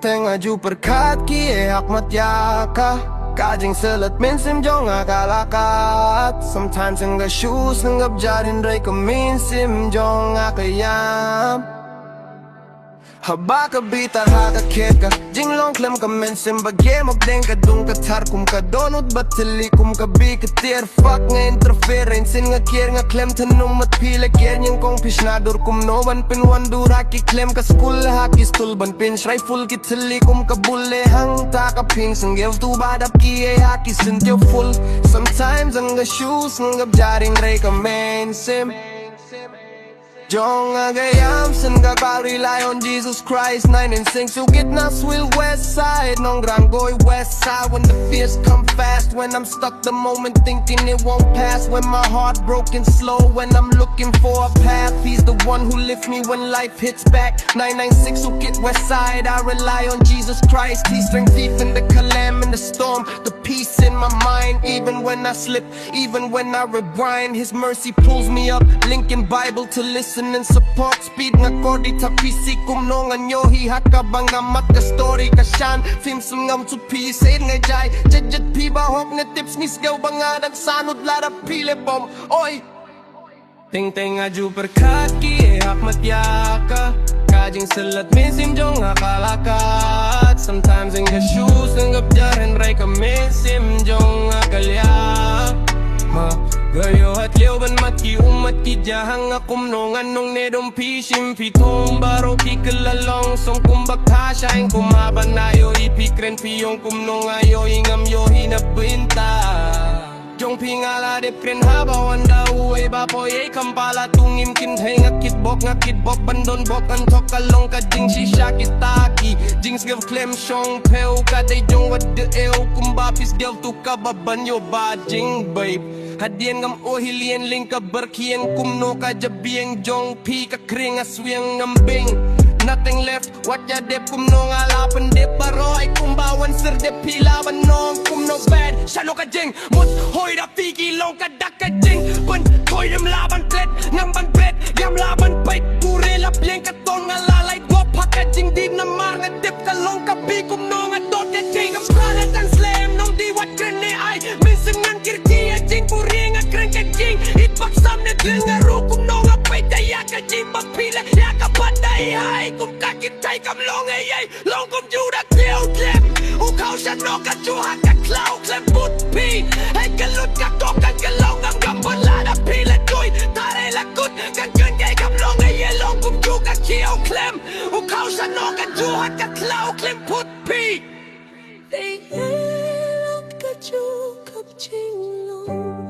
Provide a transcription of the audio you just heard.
Ting-ting aju perkaki hak matyaka Kajing selat minsim jong akalakat Sometimes enggak shoes enggak jarin ray keminsim jong akayam Haba ka bitar haka keka Jinglong klem ka minsim bagay Magdeng ka dung katar kum ka donut Batili kum ka bi ka tier Fuck nga interference nga kier nga klem Tanong mat pila kier Nyang kong pisnadur kum no ban pinwandur Haki klem ka school haki stool ban pin Rifle kitili kum ka bulle Hang ta ka ping Sang give tu badap kiye haki sintyo full Sometimes ang ga shoes Nga jaring ray ka minsim Jong agayam sen gak rely on Jesus Christ 9 and 6 so get na swill west side Nong rangoy west side When the fears come fast When I'm stuck the moment thinking it won't pass When my heart broken slow When I'm looking for a path He's the one who lift me when life hits back 996 so get west side I rely on Jesus Christ He strength deep in the calam in the storm The peace in my mind Even when I slip Even when I rewind His mercy pulls me up Lincoln Bible to listen and support Speed nga kordi tapisi kumnongan nyo Hihat ka bang amat ka story ka syan Film sungam to pisaid nga jay Jadjad piba hok nga tips nisgaw ba nga nagsanod lara pile bom Oy Ting-ting aju perkaki hak matyaka Kajing selat minsim jong akalakat Sometimes nga shoes nga jarin ray ka minsim jong akalyak Gayo at liw ban mati umat ki jahang akum nong anong nedong pishim pitong baro ki kelalong song kumbak hasyaing kumaban ayo ipikren piyong kumnong ayo ingam yo hinabinta Jong pingala dip kren habawan dawe bapo ye kampala tungim kin ngakit bok bandon bok antok kalong ka jing shisha kitaki jings give klem shong peu ka day jong wat de eo kumbapis dev tu ka baban yo ba jing babe Hadian ngam ohilien ling ka berkien kumno ka jabieng jong pi ka kring aswiang ngambing Nothing left, what ya dep kumno ngalapan dep baro ay kumbawan sir dep pilaban nong kumno bad Shano ka jing, mut hoy da fiki long ka dak ka jing Pun koy dem laban plet, ngamban plet, yam laban pait Pure lap yang ka ton ngalalay dwap haka jing di na mar nga dep ka long ka pi kumno nga dot ka jing Ang pranet ang slam nong di wat krene ay minsim ngang kirti ya jing puri nga kren ka jing Itpak sam na kren nga ro kumno nga pait ya ka jing papila ya ka panday ay Kum kakit tay kam long ay ay Long kum ju da kliw klem U kau siya no ka ju ha ka klaw klem put pi Ay kalut ka tokan ka long ang gambon la da pila joy Tare la kut kan kun kay kam long ay ay Long kum ju ka kiw klem U kau siya no ka ju ha ka klaw klem put pi Di long ka ju kap ching long